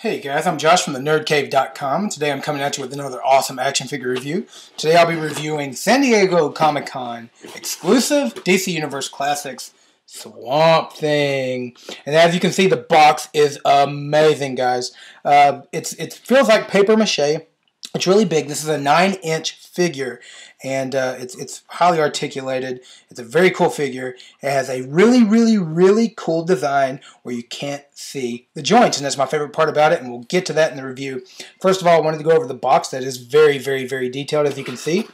Hey guys, I'm Josh from thenerdcave.com. Today I'm coming at you with another awesome action figure review. Today I'll be reviewing San Diego Comic-Con exclusive DC Universe Classics Swamp Thing. And as you can see, the box is amazing, guys. It feels like paper mache. It's really big. This is a 9-inch figure, and it's highly articulated. It's a very cool figure. It has a really cool design where you can't see the joints, and that's my favorite part about it, and we'll get to that in the review. First of all, I wanted to go over the box. That is very detailed, as you can see.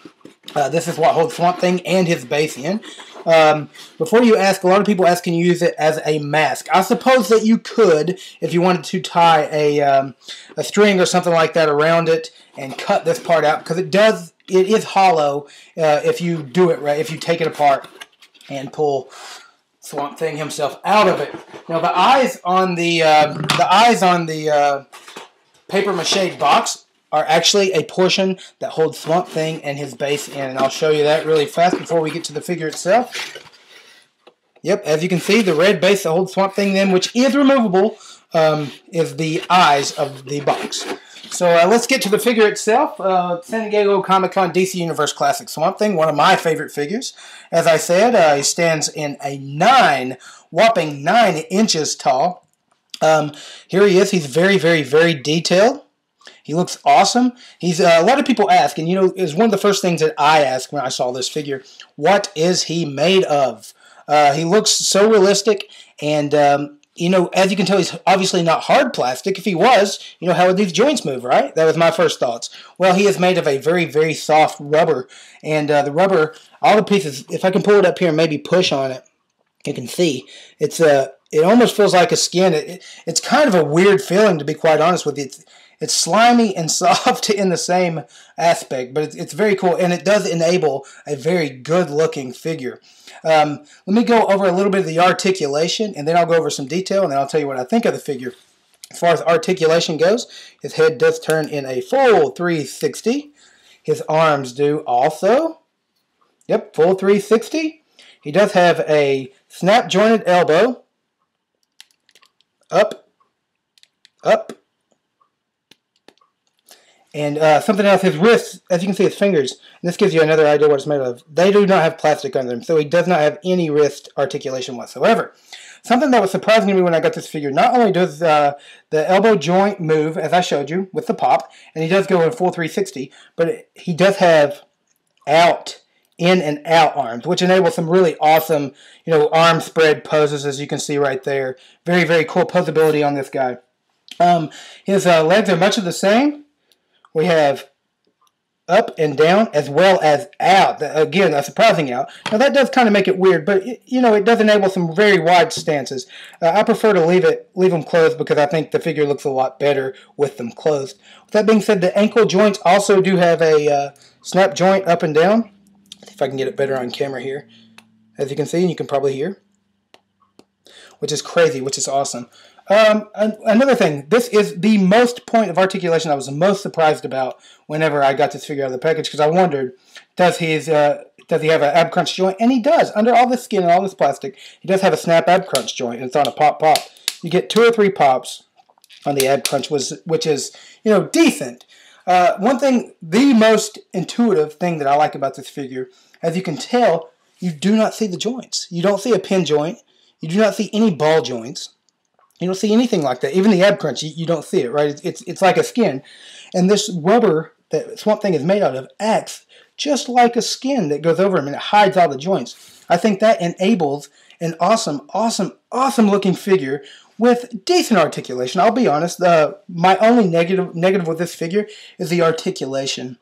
This is what holds Swamp Thing and his base in. Before you ask, a lot of people ask, can you use it as a mask? I suppose that you could if you wanted to tie a string or something like that around it and cut this part out, because it is hollow if you do it right, if you take it apart and pull Swamp Thing himself out of it. Now the eyes on the paper mache box are actually a portion that holds Swamp Thing and his base in, and I'll show you that really fast before we get to the figure itself. Yep, as you can see, the red base that holds Swamp Thing in, which is removable, is the eyes of the box. So let's get to the figure itself. San Diego Comic-Con DC Universe Classic Swamp Thing, one of my favorite figures. As I said, he stands in a whopping 9 inches tall. Here he is. He's very detailed. He looks awesome. He's a lot of people ask, and you know, it was one of the first things that I asked when I saw this figure. What is he made of? He looks so realistic, and you know, as you can tell, he's obviously not hard plastic. If he was, you know, how would these joints move, right? That was my first thoughts. Well, he is made of a very soft rubber, and the rubber, all the pieces. If I can pull it up here and maybe push on it, you can see it almost feels like a skin. It's kind of a weird feeling, to be quite honest with you. It's slimy and soft in the same aspect, but it's very cool, and it does enable a very good-looking figure. Let me go over a little bit of the articulation, and then I'll go over some detail, and then I'll tell you what I think of the figure. As far as articulation goes, his head does turn in a full 360. His arms do also. Yep, full 360. He does have a snap-jointed elbow. Up. And something else, his wrists, as you can see, his fingers, and this gives you another idea what it's made of. They do not have plastic under them, so he does not have any wrist articulation whatsoever. Something that was surprising to me when I got this figure, not only does the elbow joint move, as I showed you, with the pop, and he does go in full 360, but he does have in and out arms, which enables some really awesome, you know, arm spread poses, as you can see right there. Very cool posability on this guy. His legs are much of the same. We have up and down as well as out. Again, a surprising out. Now that does kind of make it weird, but you know, it does enable some very wide stances. I prefer to leave them closed because I think the figure looks a lot better with them closed. With that being said, the ankle joints also do have a snap joint up and down. See if I can get it better on camera here. As you can see, and you can probably hear, which is crazy, which is awesome. Another thing, this is the most point of articulation I was the most surprised about whenever I got this figure out of the package, because I wondered, does he have an ab crunch joint? And he does. Under all this skin and all this plastic, he does have a snap ab crunch joint, and it's on a pop. You get 2 or 3 pops on the ab crunch, which is, you know, decent. One thing, the most intuitive thing that I like about this figure, as you can tell, you do not see the joints. You don't see a pin joint. You do not see any ball joints. You don't see anything like that. Even the ab crunch, you don't see it, right? It's like a skin. And this rubber that Swamp Thing is made out of acts just like a skin that goes over him, and it hides all the joints. I think that enables an awesome looking figure with decent articulation. I'll be honest, my only negative with this figure is the articulation.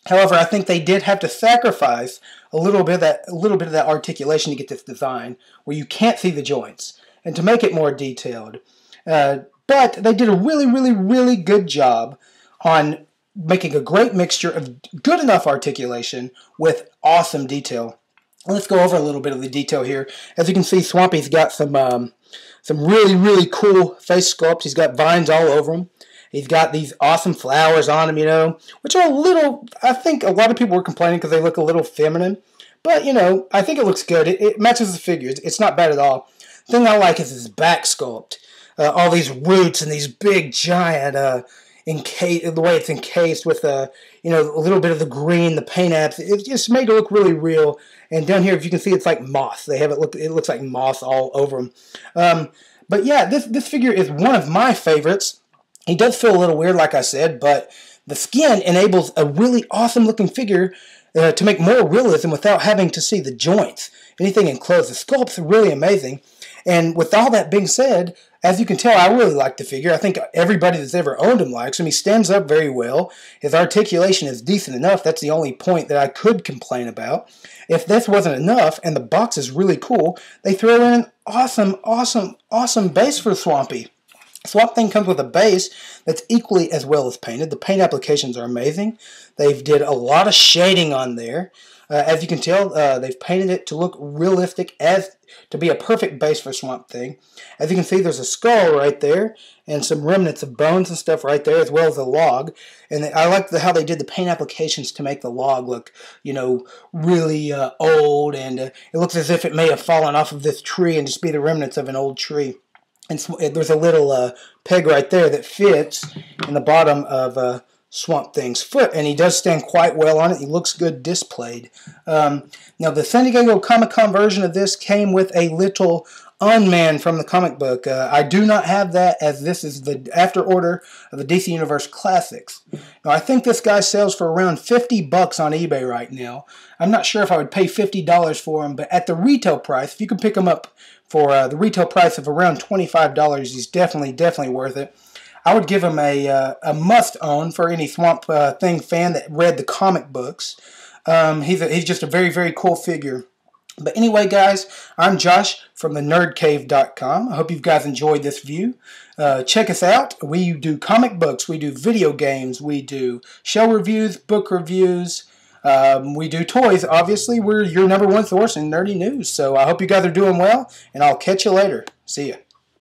However, I think they did have to sacrifice a little bit of that articulation to get this design where you can't see the joints, and to make it more detailed. But they did a really good job on making a great mixture of good enough articulation with awesome detail. Let's go over a little bit of the detail here. As you can see, Swampy's got some really cool face sculpt. He's got vines all over him. He's got these awesome flowers on him, you know, which are a little, I think a lot of people were complaining because they look a little feminine. But, you know, I think it looks good. It matches the figure. It's not bad at all. The thing I like is his back sculpt. all these roots and these big giant the way it's encased with a little bit of the green, the paint apps. It just made it look really real. And down here, if you can see, it's like moss. They have it look. It looks like moss all over them. But yeah, this figure is one of my favorites. He does feel a little weird, like I said, but the skin enables a really awesome looking figure to make more realism without having to see the joints, anything enclosed. The sculpt's really amazing. And with all that being said, as you can tell, I really like the figure. I think everybody that's ever owned him likes him. He stands up very well. His articulation is decent enough. That's the only point that I could complain about. If this wasn't enough, and the box is really cool, they throw in an awesome base for Swampy. Swamp Thing comes with a base that's equally as well as painted. The paint applications are amazing. They've did a lot of shading on there. As you can tell, they've painted it to look realistic, as to be a perfect base for Swamp Thing. As you can see, there's a skull right there, and some remnants of bones and stuff right there, as well as a log. And I like how they did the paint applications to make the log look, really old, and it looks as if it may have fallen off of this tree and just be the remnants of an old tree. And there's a little peg right there that fits in the bottom of Swamp Thing's foot, and he does stand quite well on it. He looks good displayed. Now, the San Diego Comic-Con version of this came with a little Unman from the comic book. I do not have that, as this is the after order of the DC Universe Classics. Now, I think this guy sells for around $50 on eBay right now. I'm not sure if I would pay $50 for him, but at the retail price, if you can pick him up for the retail price of around $25, he's definitely worth it. I would give him a must-own for any Swamp Thing fan that read the comic books. He's just a very cool figure. But anyway, guys, I'm Josh from thenerdcave.com. I hope you guys enjoyed this view. Check us out. We do comic books. We do video games. We do show reviews, book reviews. We do toys. Obviously, we're your #1 source in nerdy news. So I hope you guys are doing well, and I'll catch you later. See ya.